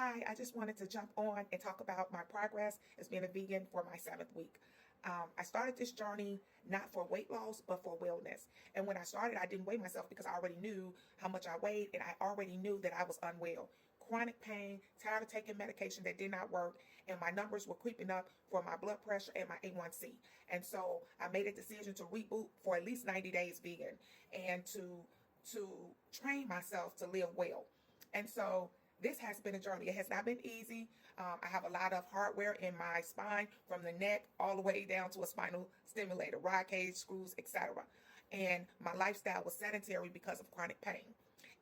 Hi, I just wanted to jump on and talk about my progress as being a vegan for my 7th week. I started this journey not for weight loss, but for wellness. And when I started, I didn't weigh myself because I already knew how much I weighed and I already knew that I was unwell. Chronic pain, tired of taking medication that did not work, and my numbers were creeping up for my blood pressure and my A1C. And so I made a decision to reboot for at least 90 days vegan and to train myself to live well. And so this has been a journey. It has not been easy. I have a lot of hardware in my spine from the neck all the way down to a spinal stimulator, rod cage, screws, etc. And my lifestyle was sedentary because of chronic pain.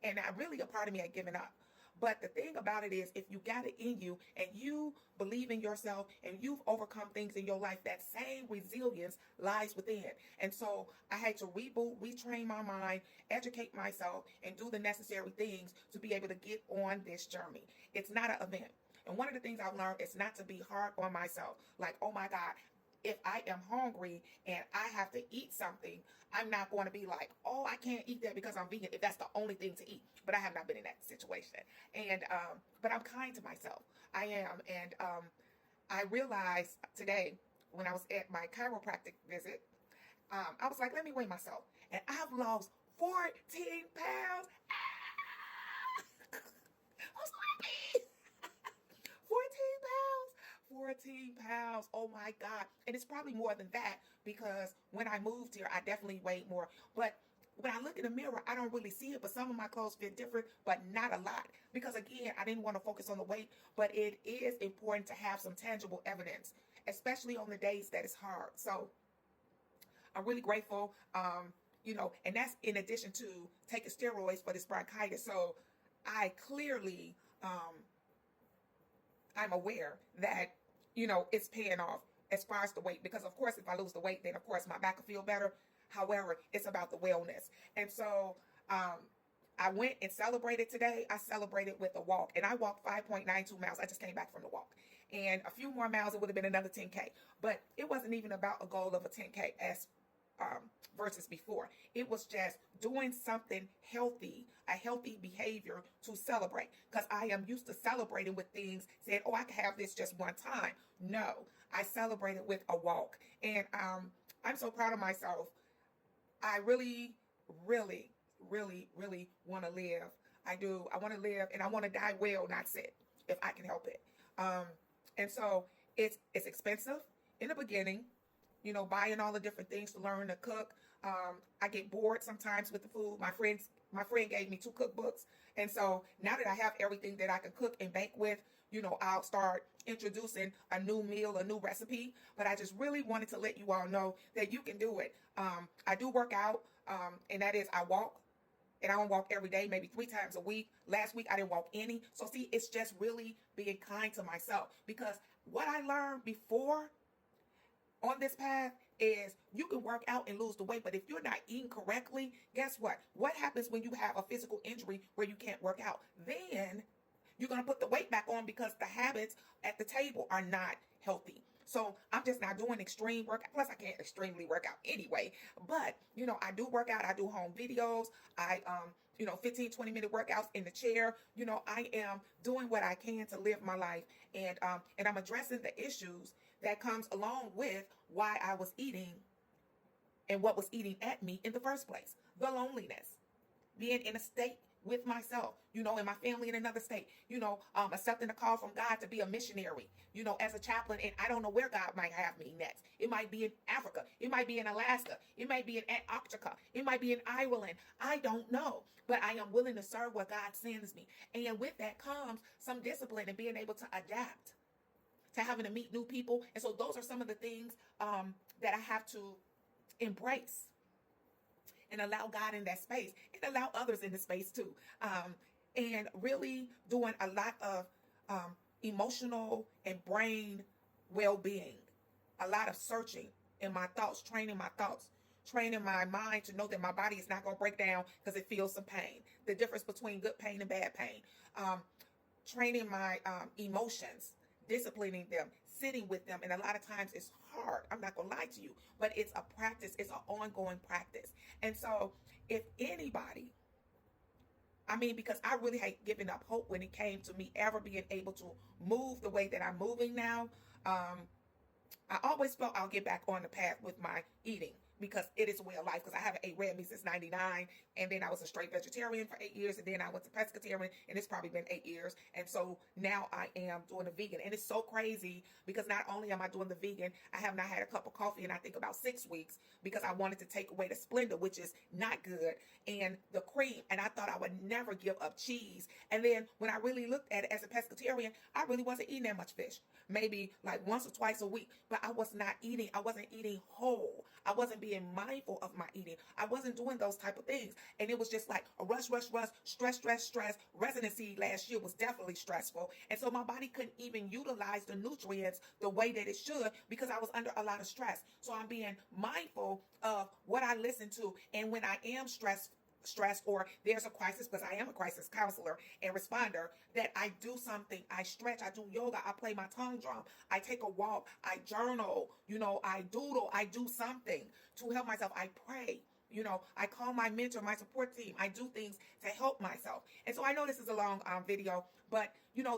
And really a part of me had given up. But the thing about it is, if you got it in you and you believe in yourself and you've overcome things in your life, that same resilience lies within. And so I had to reboot, retrain my mind, educate myself, and do the necessary things to be able to get on this journey. It's not an event. And one of the things I've learned is not to be hard on myself. Like, oh my God, if I am hungry and I have to eat something, I'm not going to be like, oh, I can't eat that because I'm vegan if that's the only thing to eat. But I have not been in that situation. And, but I'm kind to myself. I am. And I realized today when I was at my chiropractic visit, I was like, let me weigh myself. And I've lost 14 pounds. I'm so happy. 14 pounds. 14 pounds. Oh my God. And it's probably more than that because when I moved here, I definitely weighed more. But when I look in the mirror, I don't really see it. But some of my clothes fit different, but not a lot. Because again, I didn't want to focus on the weight. But it is important to have some tangible evidence, especially on the days that it's hard. So I'm really grateful. And that's in addition to taking steroids for this bronchitis. So I clearly, I'm aware that, it's paying off as far as the weight. Because, of course, if I lose the weight, then, of course, my back will feel better. However, it's about the wellness. And so I went and celebrated today. I celebrated with a walk. And I walked 5.92 miles. I just came back from the walk. And a few more miles, it would have been another 10K. But it wasn't even about a goal of a 10K as versus before. It was just doing something healthy, a healthy behavior to celebrate. Because I am used to celebrating with things, saying, oh, I can have this just one time. No, I celebrated with a walk. And I'm so proud of myself. I really, really, really, really want to live. I do. I want to live and I want to die well, not sick, if I can help it. And so it's expensive in the beginning, buying all the different things to learn to cook. I get bored sometimes with the food. My friend gave me 2 cookbooks. And so now that I have everything that I can cook and bake with, I'll start introducing a new meal, a new recipe. But I just really wanted to let you all know that you can do it. I do work out, and that is I walk. And I don't walk every day, maybe 3 times a week. Last week, I didn't walk any. So see, it's just really being kind to myself. Because what I learned before on this path is you can work out and lose the weight, but if you're not eating correctly, guess what? What happens when you have a physical injury where you can't work out? Then you're going to put the weight back on because the habits at the table are not healthy. So I'm just not doing extreme work. Plus, I can't extremely work out anyway. But, I do work out. I do home videos. I, 15, 20-minute workouts in the chair. I am doing what I can to live my life. And I'm addressing the issues that comes along with why I was eating and what was eating at me in the first place. The loneliness, being in a state with myself, and my family in another state, accepting a call from God to be a missionary, as a chaplain. And I don't know where God might have me next. It might be in Africa. It might be in Alaska. It might be in Antarctica. It might be in Ireland. I don't know. But I am willing to serve where God sends me. And with that comes some discipline and being able to adapt to having to meet new people. And so those are some of the things that I have to embrace and allow God in that space and allow others in the space too. And really doing a lot of emotional and brain well-being, a lot of searching in my thoughts, training my mind to know that my body is not going to break down because it feels some pain. The difference between good pain and bad pain. Training my emotions, disciplining them, sitting with them. And a lot of times it's hard. I'm not going to lie to you, but it's a practice. It's an ongoing practice. And so if anybody I mean, because I really hate giving up hope when it came to me ever being able to move the way that I'm moving now. Um, I always felt I'll get back on the path with my eating because it is a way of life. Because I haven't ate red meat since '99, and then I was a straight vegetarian for 8 years, and then I went to pescatarian, and it's probably been 8 years. And so now I am doing a vegan, and it's so crazy because not only am I doing the vegan, I have not had a cup of coffee in I think about 6 weeks because I wanted to take away the Splenda, which is not good, and the cream. And I thought I would never give up cheese. And then when I really looked at it as a pescatarian, I really wasn't eating that much fish, maybe like once or twice a week, but I wasn't eating whole. I wasn't being mindful of my eating. I wasn't doing those type of things. And it was just like a rush, stress. Residency last year was definitely stressful. And so my body couldn't even utilize the nutrients the way that it should because I was under a lot of stress. So I'm being mindful of what I listen to. And when I am stressed or there's a crisis, because I am a crisis counselor and responder, that I do something. I stretch, I do yoga, I play my tongue drum, I take a walk, I journal, I doodle, I do something to help myself. I pray. I call my mentor, my support team. I do things to help myself. And so I know this is a long video, but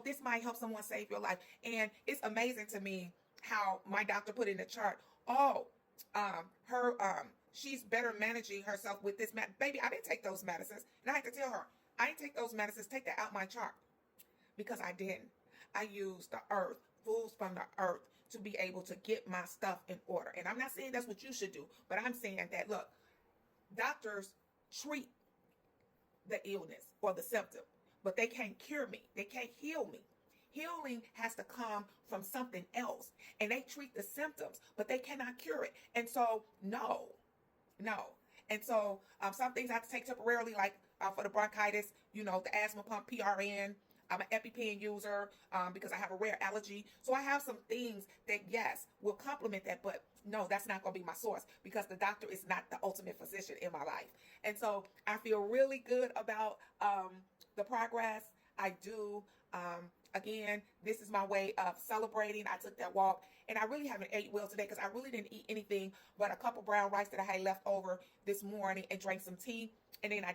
this might help someone save your life. And it's amazing to me how my doctor put in the chart, she's better managing herself with this. Baby, I didn't take those medicines. And I had to tell her, I didn't take those medicines. Take that out my chart. Because I didn't. I used the earth, foods from the earth, to be able to get my stuff in order. And I'm not saying that's what you should do. But I'm saying that, look, doctors treat the illness or the symptom. But they can't cure me. They can't heal me. Healing has to come from something else. And they treat the symptoms, but they cannot cure it. And so, no. And so some things I have to take temporarily, like for the bronchitis, the asthma pump, PRN. I'm an EpiPen user because I have a rare allergy. So I have some things that, yes, will complement that. But no, that's not going to be my source because the doctor is not the ultimate physician in my life. And so I feel really good about the progress. I do. Again, this is my way of celebrating. I took that walk, and I really haven't ate well today because I really didn't eat anything but a cup of brown rice that I had left over this morning and drank some tea. And then I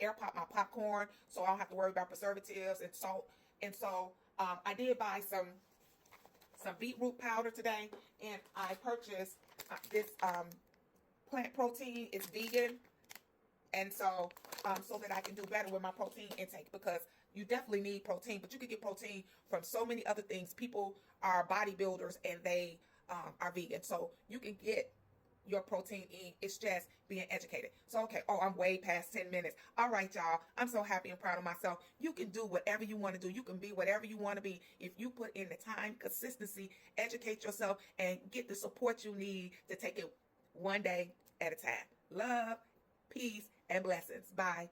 air popped my popcorn, so I don't have to worry about preservatives and salt. And so I did buy some beetroot powder today, and I purchased this plant protein. It's vegan. And so that I can do better with my protein intake, because you definitely need protein, but you can get protein from so many other things. People are bodybuilders and they are vegan. So you can get your protein in. It's just being educated. So, okay. Oh, I'm way past 10 minutes. All right, y'all. I'm so happy and proud of myself. You can do whatever you want to do. You can be whatever you want to be. If you put in the time, consistency, educate yourself, and get the support you need to take it one day at a time. Love, peace, and blessings. Bye.